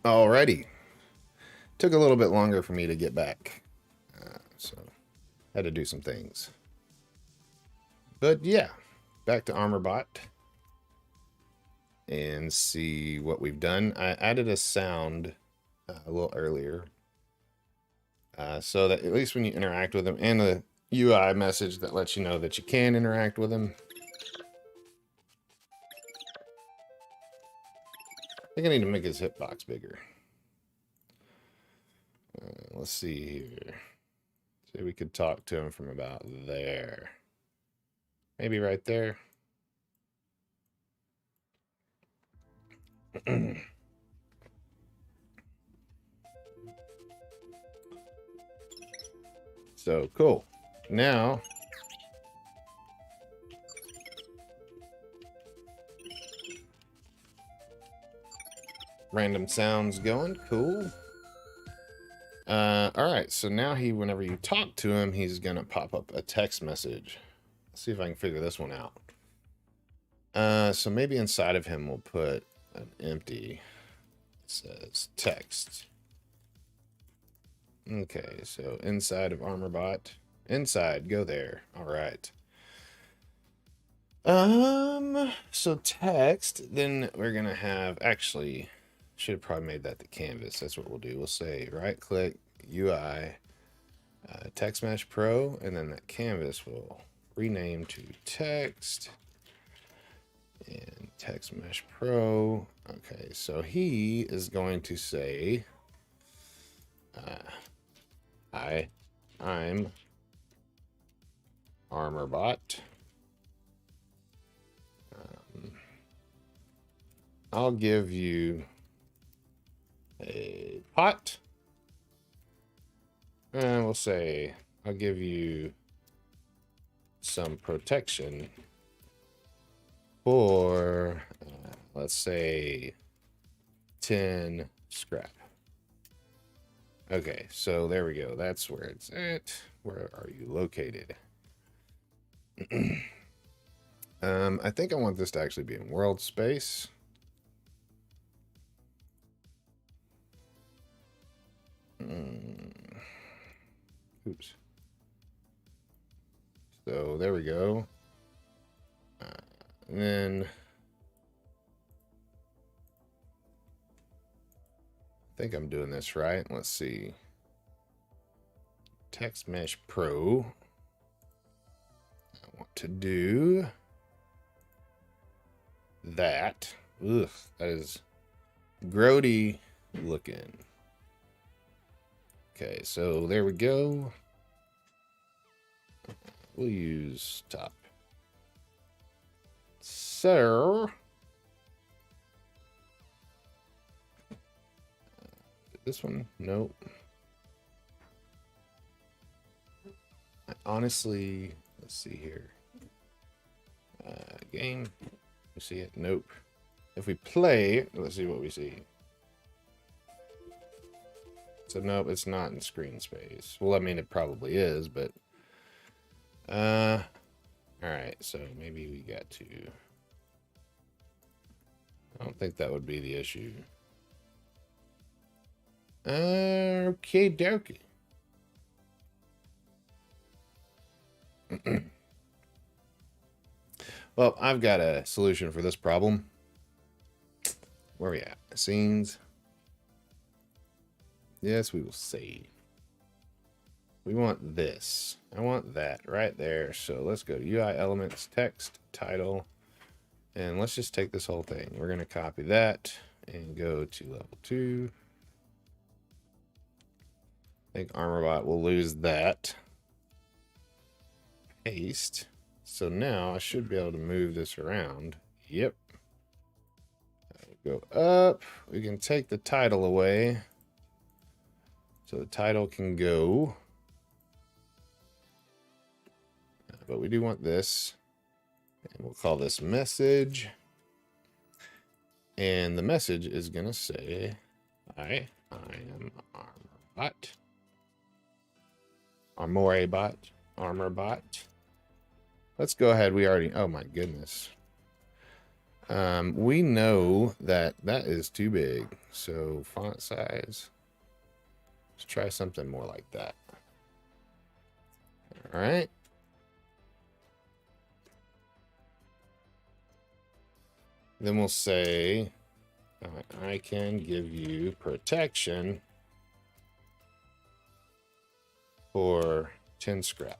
Alrighty. Took a little bit longer for me to get back. So had to do some things. But yeah, back to ArmorBot and see what we've done. I added a sound a little earlier so that at least when you interact with them, and a UI message that lets you know that you can interact with them. I think I need to make his hitbox bigger. Let's see here. Say we could talk to him from about there. Maybe right there. So cool. Now random sounds going. Cool. All right. So now whenever you talk to him, he's gonna pop up a text message. Let's see if I can figure this one out. So maybe inside of him we'll put an empty. It says text. Okay, so inside of ArmorBot. Inside, go there. All right. So text, then we're gonna have, actually, should have probably made that the canvas. That's what we'll do. We'll say right click, UI, Text Mesh Pro, and then that canvas will rename to text and Text Mesh Pro. Okay, so he is going to say, I'm ArmorBot. I'll give you a pot. And we'll say, I'll give you some protection for, let's say, 10 scrap. Okay, so there we go. That's where it's at. Where are you located? I think I want this to actually be in world space. Oops. So there we go. And then I think I'm doing this right. Let's see. Text Mesh Pro. I want to do that. Ugh, that is grody looking. Okay, so there we go. We'll use top. So this one, nope. Honestly, let's see here. Game, you see it? Nope. If we play, let's see what we see. So nope, it's not in screen space. Well, I mean, it probably is, but all right. So maybe we got to. I don't think that would be the issue. Okay, dokie. Well, I've got a solution for this problem. Where are we at? Scenes. Yes, we will see. We want this. I want that right there. So let's go to UI elements, text, title, and let's just take this whole thing. We're going to copy that and go to level 2. I think ArmorBot will lose that. Paste. So now I should be able to move this around. Yep. Go up. We can take the title away. So the title can go. But we do want this. And we'll call this message. And the message is going to say, I am ArmorBot. ArmorBot. Let's go ahead. We already, oh my goodness. We know that that is too big. So font size, let's try something more like that. All right. Then we'll say, I can give you protection for 10 scrap.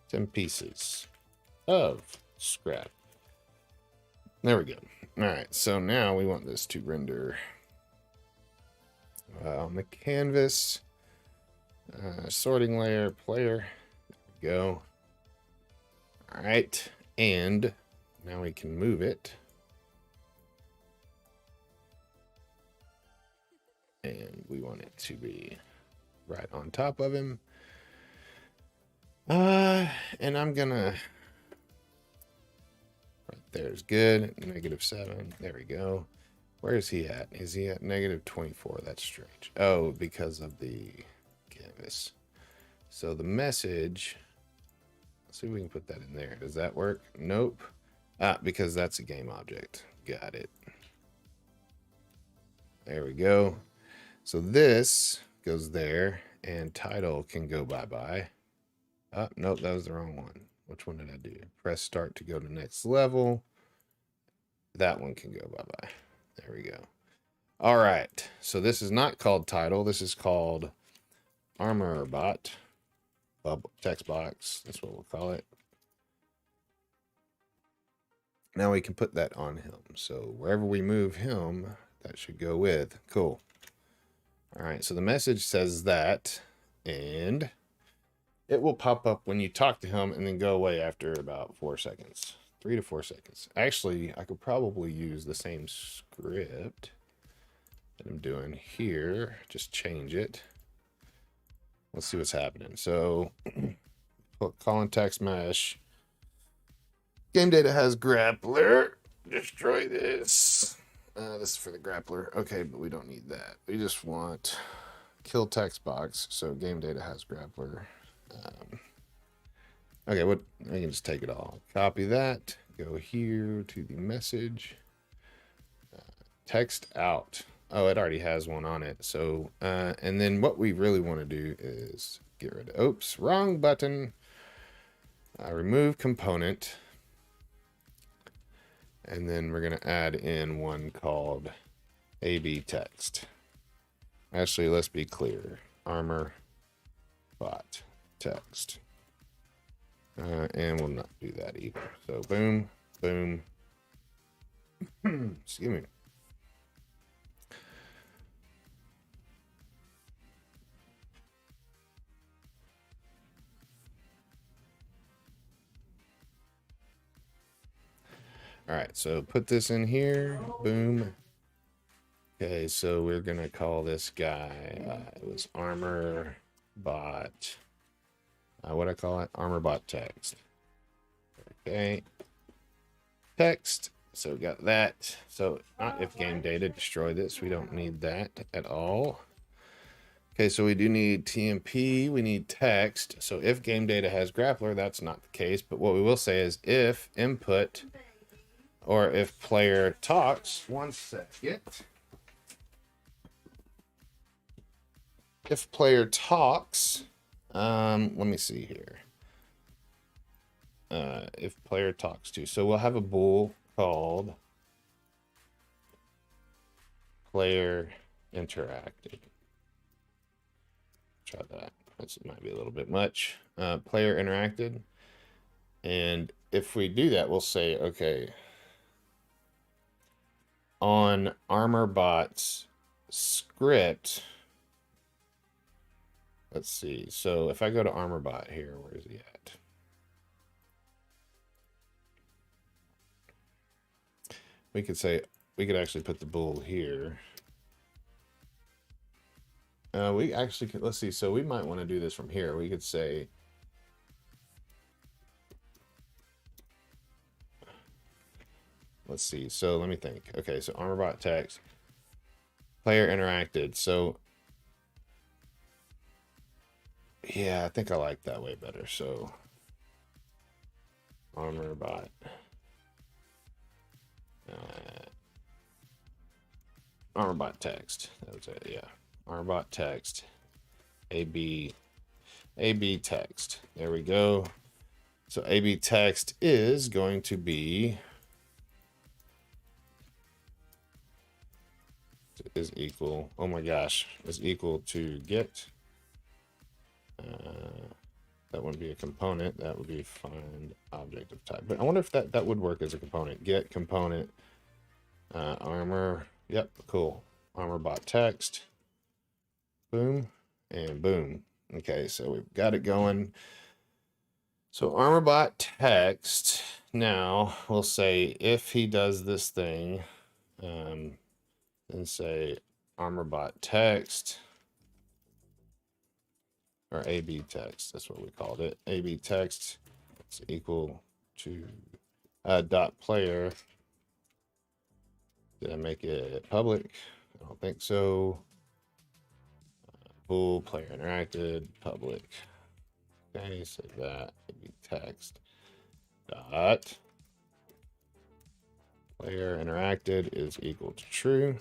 10 pieces of scrap. There we go. All right, so now we want this to render on the canvas. Sorting layer, player. There we go. All right, and now we can move it. And we want it to be right on top of him. And I'm gonna, right there's good. -7. There we go. Where is he at? Is he at -24? That's strange. Oh, because of the canvas. So the message, let's see if we can put that in there. Does that work? Nope. Because that's a game object. Got it. There we go. So this goes there, and title can go bye-bye. Nope, that was the wrong one. Which one did I do? Press start to go to next level. That one can go bye-bye. There we go. All right. So this is not called title. This is called armor bot. Text box. That's what we'll call it. Now we can put that on him. So wherever we move him, that should go with. Cool. All right. So the message says that, and it will pop up when you talk to him and then go away after about 4 seconds. 3 to 4 seconds. Actually, I could probably use the same script that I'm doing here. Just change it. Let's see what's happening. So, calling text mesh. Game data has grappler. Destroy this. This is for the grappler. Okay, but we don't need that. We just want kill text box. So game data has grappler. Okay, what I can just take it all. Copy that. Go here to the message. Text out. Oh, it already has one on it. So, and then what we really want to do is get rid of, oops, wrong button. Remove component. And then we're going to add in one called AB text. Actually, let's be clear. Armor bot text. And we'll not do that either. So boom, boom. Excuse me. All right, so put this in here. Boom. Okay, so we're gonna call this guy. It was armor bot. What I call it? Armor bot text. Okay. Text. So we got that. So not if game data, destroy this. We don't need that at all. Okay, so we do need TMP. We need text. So if game data has grappler, that's not the case. But what we will say is if input. Or if player talks, 1 second. If player talks, let me see here. If player talks to, so we'll have a bool called player interacted. Try that. That might be a little bit much. Player interacted. And if we do that, we'll say, okay, on ArmorBot's script, let's see. So if I go to ArmorBot here, where is he at? We could say, we could actually put the bool here. We actually could, let's see. So we might want to do this from here. We could say, let's see. So let me think. Okay, so ArmorBot text, player interacted. So yeah, I think I like that way better. So armor bot. Armor bot text. That was it. Yeah. Armor bot text. AB text. There we go. So AB text is going to be is equal. Oh my gosh, is equal to get. That wouldn't be a component. That would be find object of type. But I wonder if that would work as a component. Get component armor. Yep, cool. Armor bot text. Boom and boom. Okay, so we've got it going. So armor bot text. Now we'll say if he does this thing, then say armor bot text. Or AB text, that's what we called it. AB text is equal to dot player. Did I make it public? I don't think so. Bool player interacted public. Okay, so that AB text dot player interacted is equal to true.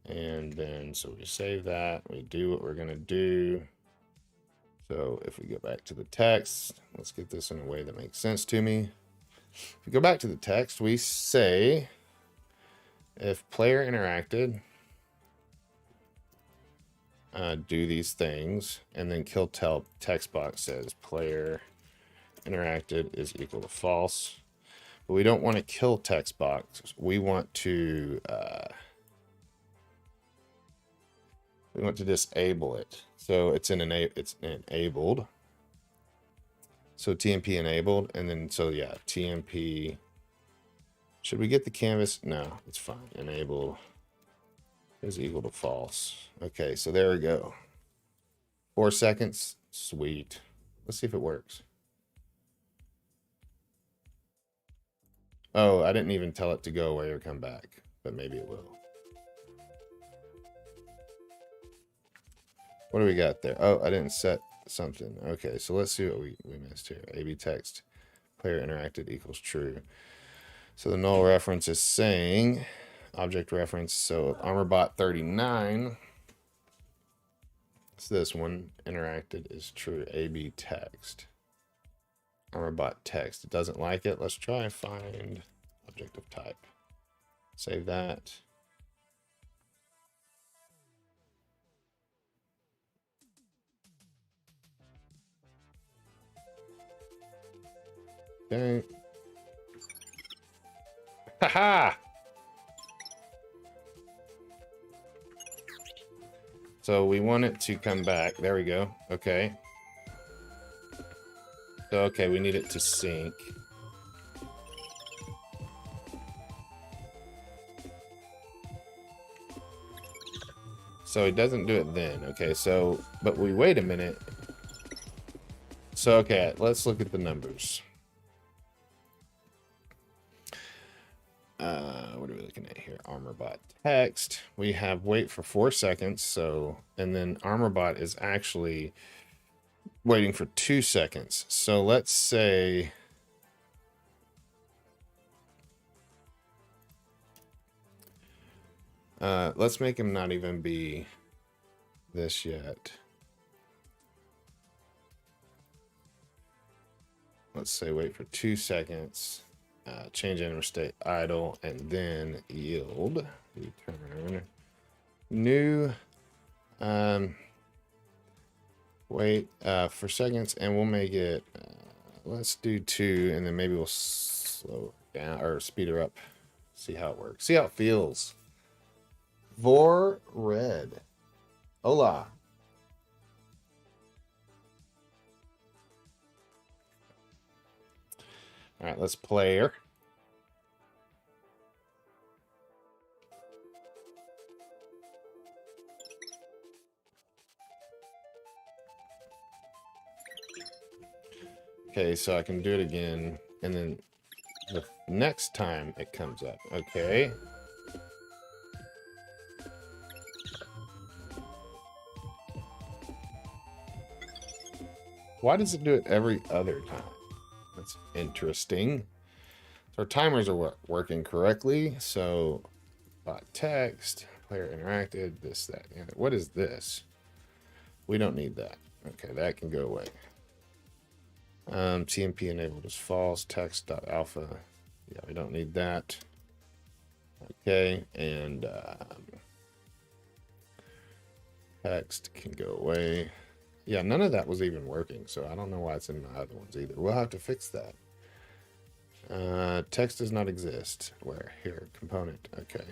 And then, so we save that, we do what we're gonna do. So if we go back to the text, let's get this in a way that makes sense to me. If we go back to the text, we say, if player interacted, do these things, and then kill tell text box says player interacted is equal to false. But we don't want to kill text box. We want to disable it. So it's enabled. So TMP enabled, and then so yeah, TMP. Should we get the canvas? No, it's fine. Enable is equal to false. Okay, so there we go. 4 seconds. Sweet. Let's see if it works. Oh, I didn't even tell it to go away or come back, but maybe it will. What do we got there? Oh, I didn't set something. Okay, so let's see what we missed here. AB text player interacted equals true. So the null reference is saying object reference. So armorbot 39. It's this one. Interacted is true. AB text. Armorbot text. It doesn't like it. Let's try find object of type. Save that. Okay. Haha! So we want it to come back. There we go. Okay. So, okay, we need it to sync. So it doesn't do it then. Okay, so, but we wait a minute. So, okay, let's look at the numbers. What are we looking at here? Armorbot text. We have wait for 4 seconds. So, and then Armorbot is actually waiting for 2 seconds. So let's say, let's make him not even be this yet. Let's say wait for 2 seconds. Change animal state idle, and then yield return new wait for seconds, and we'll make it let's do 2, and then maybe we'll slow it down or speed her up, see how it works, see how it feels. Vor red. Hola. All right, let's play her. Okay, so I can do it again, and then the next time it comes up. Okay. Why does it do it every other time? That's interesting. So our timers are working correctly. So bot text, player interacted, this, that, and what is this? We don't need that. Okay, that can go away. TMP enabled is false. Text.alpha. Yeah, we don't need that. Okay, and text can go away. Yeah, none of that was even working, so I don't know why it's in my other ones either. We'll have to fix that. Text does not exist. Where? Here, component. Okay.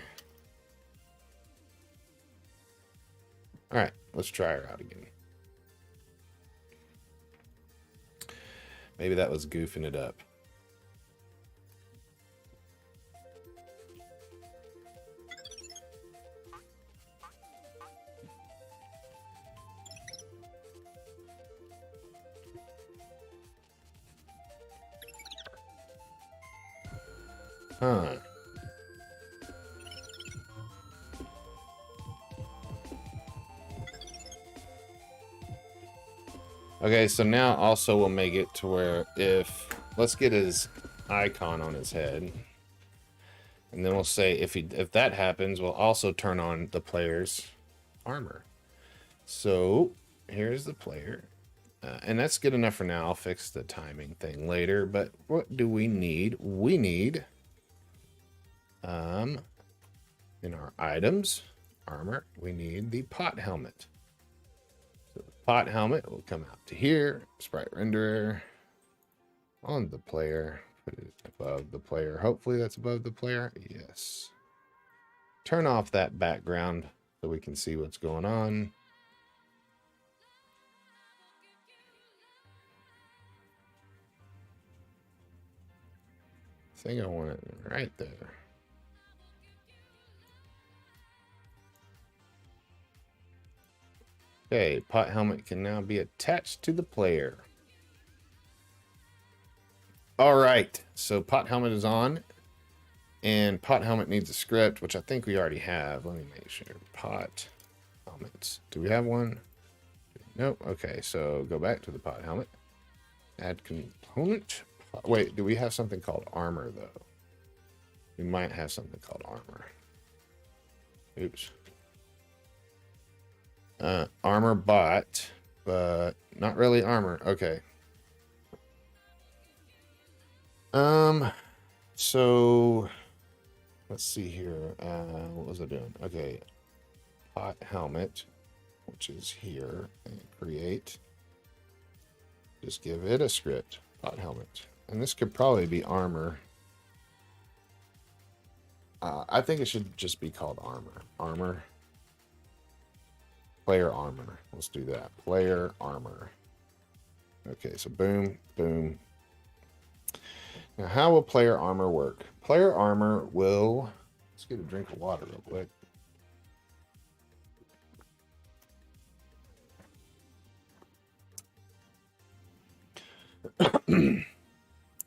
All right, let's try her out again. Maybe that was goofing it up. Huh. Okay, so now also we'll make it to where if, let's get his icon on his head. And then we'll say if that happens, we'll also turn on the player's armor. So here's the player. And that's good enough for now. I'll fix the timing thing later. But what do we need? We need, in our items, armor, we need the pot helmet. So the pot helmet will come out to here. Sprite renderer on the player. Put it above the player. Hopefully that's above the player. Yes. Turn off that background so we can see what's going on. I think I want it right there. Okay, pot helmet can now be attached to the player. All right, so pot helmet is on, and pot helmet needs a script, which I think we already have. Let me make sure. Pot helmets. Do we have one? Nope. Okay, so go back to the pot helmet. Add component. Wait, do we have something called armor, though? We might have something called armor. Oops. Armor bot, but not really armor. Okay. So let's see here. What was I doing? Okay. Pot helmet, which is here, and create. Just give it a script. Pot helmet. And this could probably be armor. I think it should just be called armor. Armor. Player armor. Let's do that. Player armor. Okay, so boom, boom. Now, how will player armor work? Player armor will... Let's get a drink of water real quick.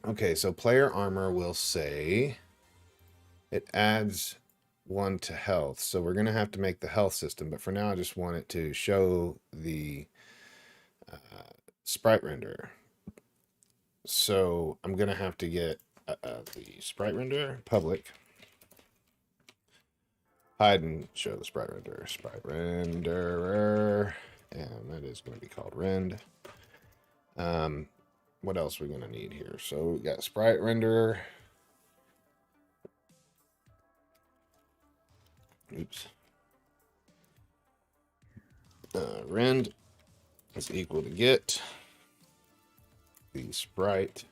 Okay, so player armor will say it adds 1 to health. So we're going to have to make the health system, but for now I just want it to show the sprite renderer. So I'm going to have to get the sprite renderer public. Hide and show the sprite renderer. Sprite renderer. And that is going to be called rend. What else are we going to need here? So we got sprite renderer. Oops. Rend is equal to get the sprite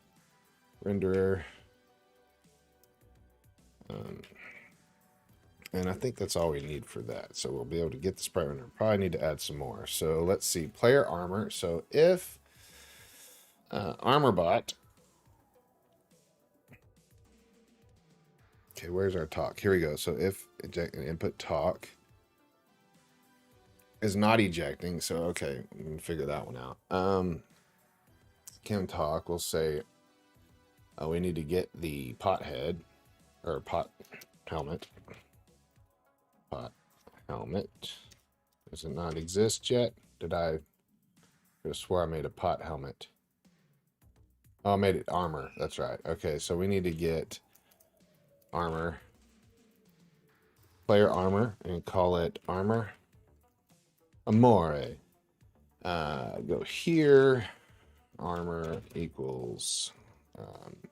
renderer. And I think that's all we need for that. So we'll be able to get the sprite renderer. Probably need to add some more. So let's see. Player armor. So if armor bot. Okay, where's our talk? Here we go. So if eject and input talk is not ejecting, so okay, we can figure that one out. Can talk, we'll say we need to get the pot head or pot helmet. Pot helmet. Does it not exist yet? Did I swear I made a pot helmet? Oh, I made it armor. That's right. Okay, so we need to get armor, player armor, and call it armor amore. Go here, armor equals,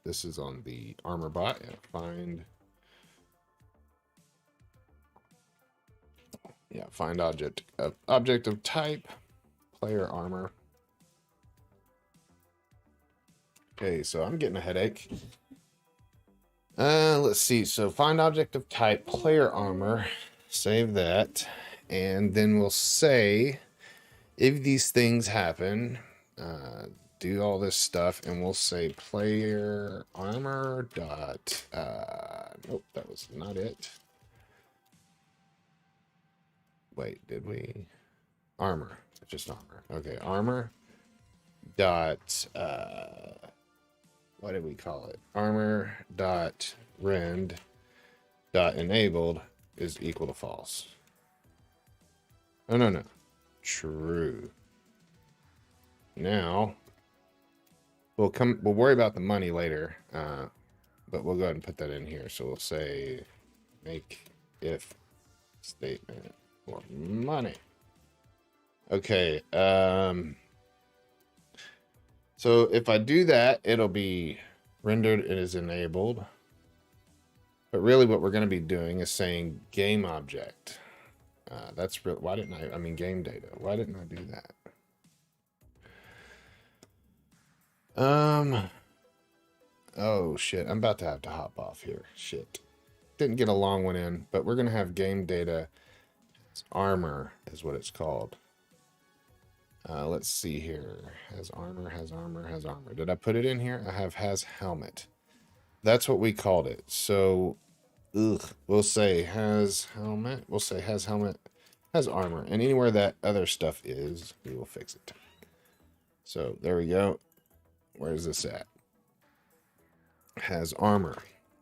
this is on the armor bot. Find object of type, player armor. Okay, so I'm getting a headache. Let's see. So find object of type, player armor. Save that. And then we'll say if these things happen, do all this stuff, and we'll say player armor dot, nope, that was not it. Wait, did we? Armor, just armor. Okay, armor dot, what did we call it? Armor dot rend dot enabled is equal to false. Oh, no. True. Now, we'll worry about the money later, but we'll go ahead and put that in here. So we'll say make if statement for money. Okay, so if I do that, it'll be rendered it is enabled. But really what we're going to be doing is saying game object. That's real. Why didn't I mean game data. Why didn't I do that? Oh shit, I'm about to have to hop off here. Shit. Didn't get a long one in, but we're going to have game data. It's armor is what it's called. Let's see here. Has armor. Did I put it in here? I have has helmet. That's what we called it. So, we'll say has helmet. We'll say has helmet, has armor. And anywhere that other stuff is, we will fix it. So, there we go. Where's this at? Has armor.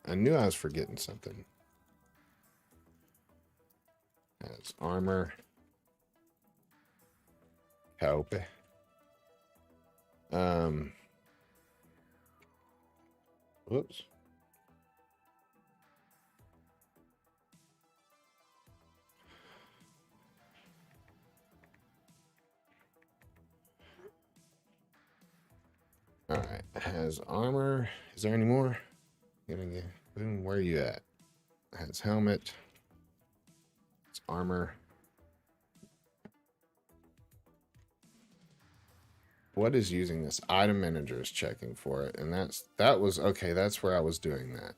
I knew I was forgetting something. Has armor. Help. Whoops. All right, has armor. Is there any more? Boom, where are you at? Has helmet. It's armor. What is using this? Item manager is checking for it, and that was okay. That's where I was doing that.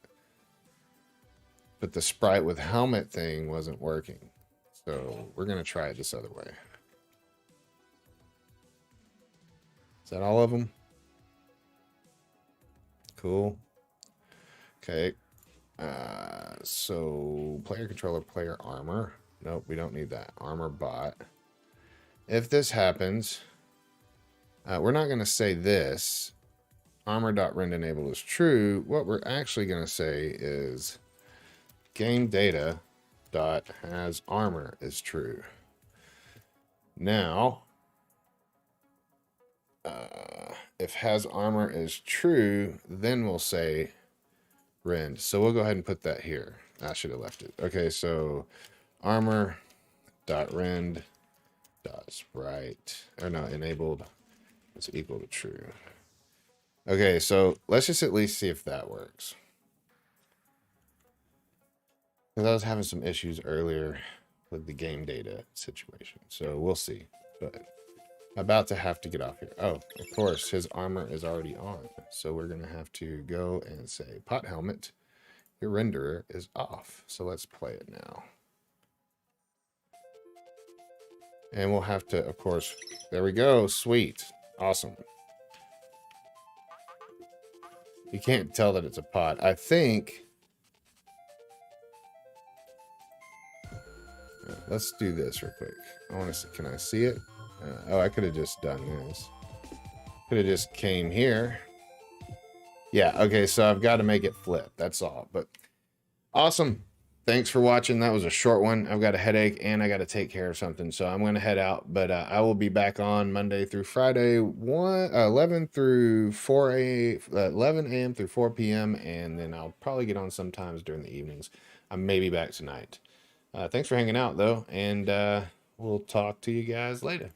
But the sprite with helmet thing wasn't working, so we're gonna try it this other way. Is that all of them? Cool. Okay. So player controller, player armor. Nope, we don't need that. Armor bot. If this happens, we're not going to say this. Armor.rend enable is true. What we're actually going to say is game data dot has armor is true. Now, if has armor is true, then we'll say rend. So we'll go ahead and put that here. I should have left it. Okay, so armor dot rend dot sprite, or no, enabled is equal to true. Okay, so let's just at least see if that works. Because I was having some issues earlier with the game data situation. So we'll see. But about to have to get off here. Oh, of course, his armor is already on. So we're going to have to go and say pot helmet. Your renderer is off. So let's play it now. And we'll have to, of course, there we go. Sweet. Awesome. You can't tell that it's a pot. I think... let's do this real quick. I want to see, can I see it? Oh, I could have just done this. Could have just came here. Yeah, okay, so I've got to make it flip. That's all. But awesome. Thanks for watching. That was a short one. I've got a headache and I got to take care of something, so I'm going to head out. But I will be back on Monday through Friday, 11 through 11 a.m. through 4 p.m. And then I'll probably get on sometimes during the evenings. I may be back tonight. Thanks for hanging out though, and we'll talk to you guys later.